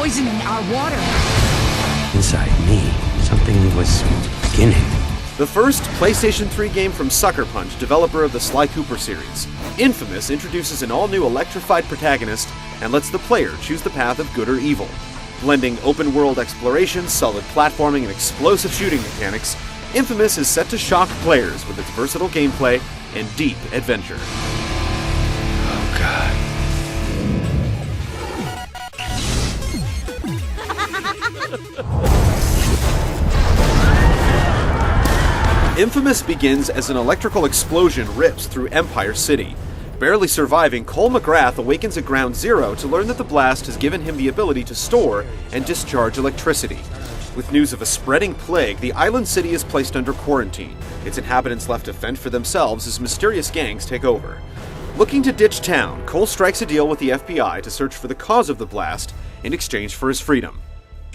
poisoning our water. Inside me, something was beginning. The first PlayStation 3 game from Sucker Punch, developer of the Sly Cooper series. inFAMOUS introduces an all-new electrified protagonist and lets the player choose the path of good or evil. Blending open-world exploration, solid platforming, and explosive shooting mechanics, inFAMOUS is set to shock players with its versatile gameplay and deep adventure. Oh God. inFAMOUS begins as an electrical explosion rips through Empire City. Barely surviving, Cole MacGrath awakens at Ground Zero to learn that the blast has given him the ability to store and discharge electricity. With news of a spreading plague, the island city is placed under quarantine, its inhabitants left to fend for themselves as mysterious gangs take over. Looking to ditch town, Cole strikes a deal with the FBI to search for the cause of the blast in exchange for his freedom.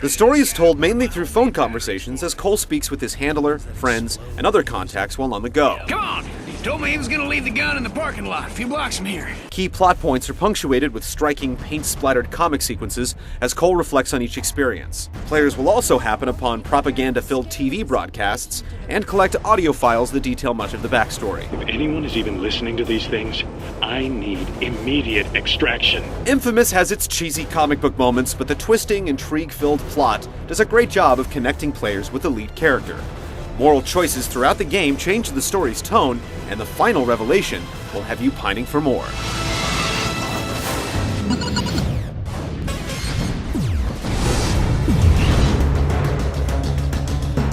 The story is told mainly through phone conversations as Cole speaks with his handler, friends, and other contacts while on the go. Come on! Told me he was gonna leave the gun in the parking lot a few blocks from here. Key plot points are punctuated with striking, paint-splattered comic sequences as Cole reflects on each experience. Players will also happen upon propaganda-filled TV broadcasts and collect audio files that detail much of the backstory. If anyone is even listening to these things, I need immediate extraction. inFAMOUS has its cheesy comic book moments, but the twisting, intrigue-filled plot does a great job of connecting players with the lead character. Moral choices throughout the game change the story's tone, and the final revelation will have you pining for more.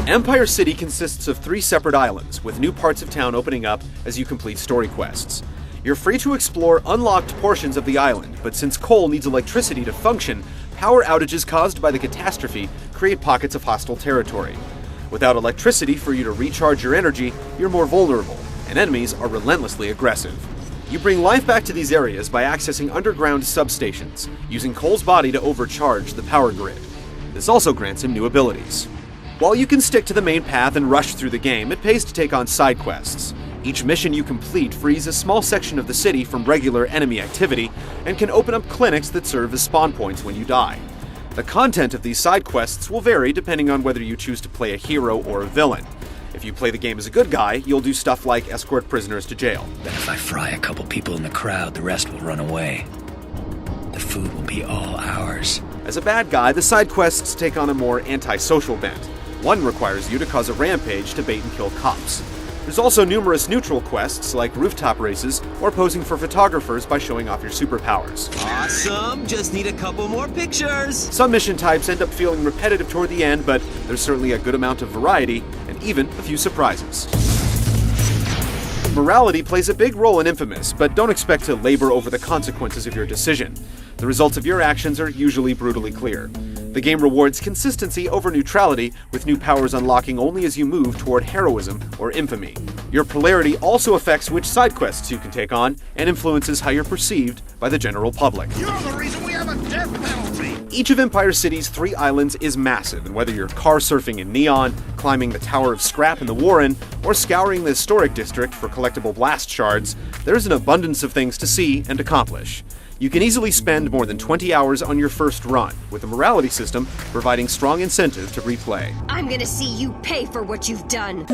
Empire City consists of 3 separate islands, with new parts of town opening up as you complete story quests. You're free to explore unlocked portions of the island, but since Cole needs electricity to function, power outages caused by the catastrophe create pockets of hostile territory. Without electricity for you to recharge your energy, you're more vulnerable, and enemies are relentlessly aggressive. You bring life back to these areas by accessing underground substations, using Cole's body to overcharge the power grid. This also grants him new abilities. While you can stick to the main path and rush through the game, it pays to take on side quests. Each mission you complete frees a small section of the city from regular enemy activity and can open up clinics that serve as spawn points when you die. The content of these side quests will vary depending on whether you choose to play a hero or a villain. If you play the game as a good guy, you'll do stuff like escort prisoners to jail. But if I fry a couple people in the crowd, the rest will run away. The food will be all ours. As a bad guy, the side quests take on a more antisocial bent. One requires you to cause a rampage to bait and kill cops. There's also numerous neutral quests like rooftop races or posing for photographers by showing off your superpowers. Awesome! Just need a couple more pictures! Some mission types end up feeling repetitive toward the end, but there's certainly a good amount of variety and even a few surprises. Morality plays a big role in inFAMOUS, but don't expect to labor over the consequences of your decision. The results of your actions are usually brutally clear. The game rewards consistency over neutrality, with new powers unlocking only as you move toward heroism or infamy. Your polarity also affects which side quests you can take on, and influences how you're perceived by the general public. You're the reason we have a death penalty! Each of Empire City's 3 islands is massive, and whether you're car surfing in Neon, climbing the Tower of Scrap in the Warren, or scouring the historic district for collectible blast shards, there's an abundance of things to see and accomplish. You can easily spend more than 20 hours on your first run, with the morality system providing strong incentive to replay. I'm gonna see you pay for what you've done.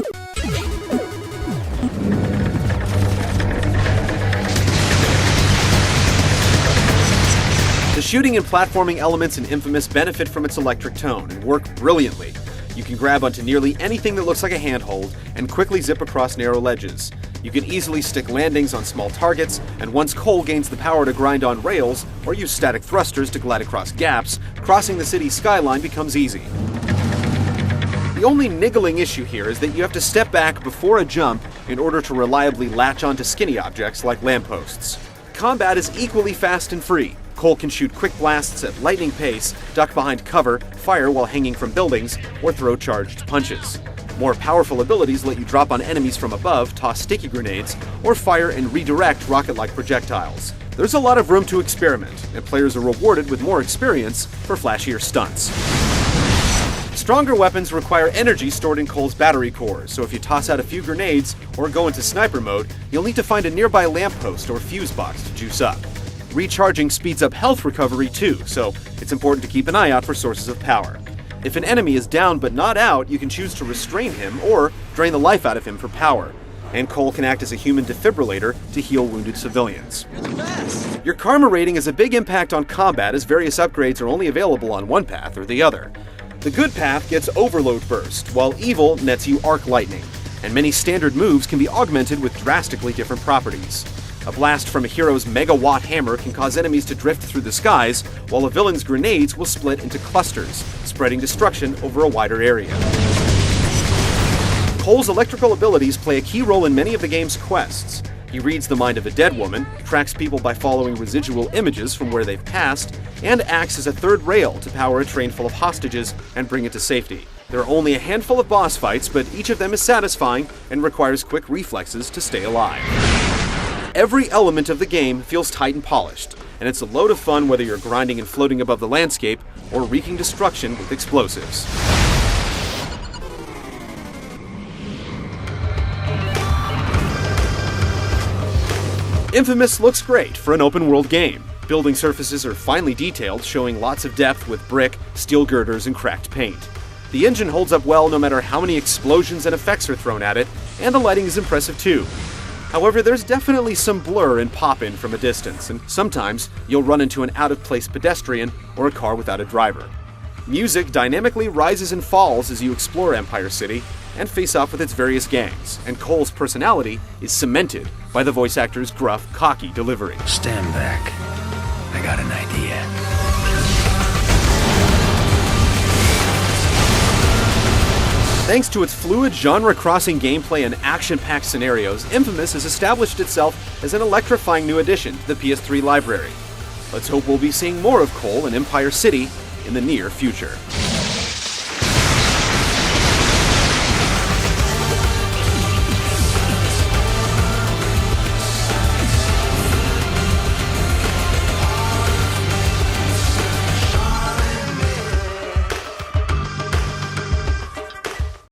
The shooting and platforming elements in inFAMOUS benefit from its electric tone and work brilliantly. You can grab onto nearly anything that looks like a handhold and quickly zip across narrow ledges. You can easily stick landings on small targets, and once Cole gains the power to grind on rails or use static thrusters to glide across gaps, crossing the city's skyline becomes easy. The only niggling issue here is that you have to step back before a jump in order to reliably latch onto skinny objects like lampposts. Combat is equally fast and free. Cole can shoot quick blasts at lightning pace, duck behind cover, fire while hanging from buildings, or throw charged punches. More powerful abilities let you drop on enemies from above, toss sticky grenades, or fire and redirect rocket-like projectiles. There's a lot of room to experiment, and players are rewarded with more experience for flashier stunts. Stronger weapons require energy stored in Cole's battery cores, so if you toss out a few grenades or go into sniper mode, you'll need to find a nearby lamppost or fuse box to juice up. Recharging speeds up health recovery too, so it's important to keep an eye out for sources of power. If an enemy is down but not out, you can choose to restrain him or drain the life out of him for power. And Cole can act as a human defibrillator to heal wounded civilians. Your karma rating has a big impact on combat, as various upgrades are only available on one path or the other. The good path gets Overload Burst, while evil nets you Arc Lightning, and many standard moves can be augmented with drastically different properties. A blast from a hero's megawatt hammer can cause enemies to drift through the skies, while a villain's grenades will split into clusters, spreading destruction over a wider area. Cole's electrical abilities play a key role in many of the game's quests. He reads the mind of a dead woman, tracks people by following residual images from where they've passed, and acts as a third rail to power a train full of hostages and bring it to safety. There are only a handful of boss fights, but each of them is satisfying and requires quick reflexes to stay alive. Every element of the game feels tight and polished, and it's a load of fun whether you're grinding and floating above the landscape or wreaking destruction with explosives. inFAMOUS looks great for an open-world game. Building surfaces are finely detailed, showing lots of depth with brick, steel girders, and cracked paint. The engine holds up well no matter how many explosions and effects are thrown at it, and the lighting is impressive too. However, there's definitely some blur and pop-in from a distance, and sometimes you'll run into an out-of-place pedestrian or a car without a driver. Music dynamically rises and falls as you explore Empire City and face off with its various gangs, and Cole's personality is cemented by the voice actor's gruff, cocky delivery. Stand back. I got an idea. Thanks to its fluid, genre-crossing gameplay and action-packed scenarios, inFAMOUS has established itself as an electrifying new addition to the PS3 library. Let's hope we'll be seeing more of Cole in Empire City in the near future.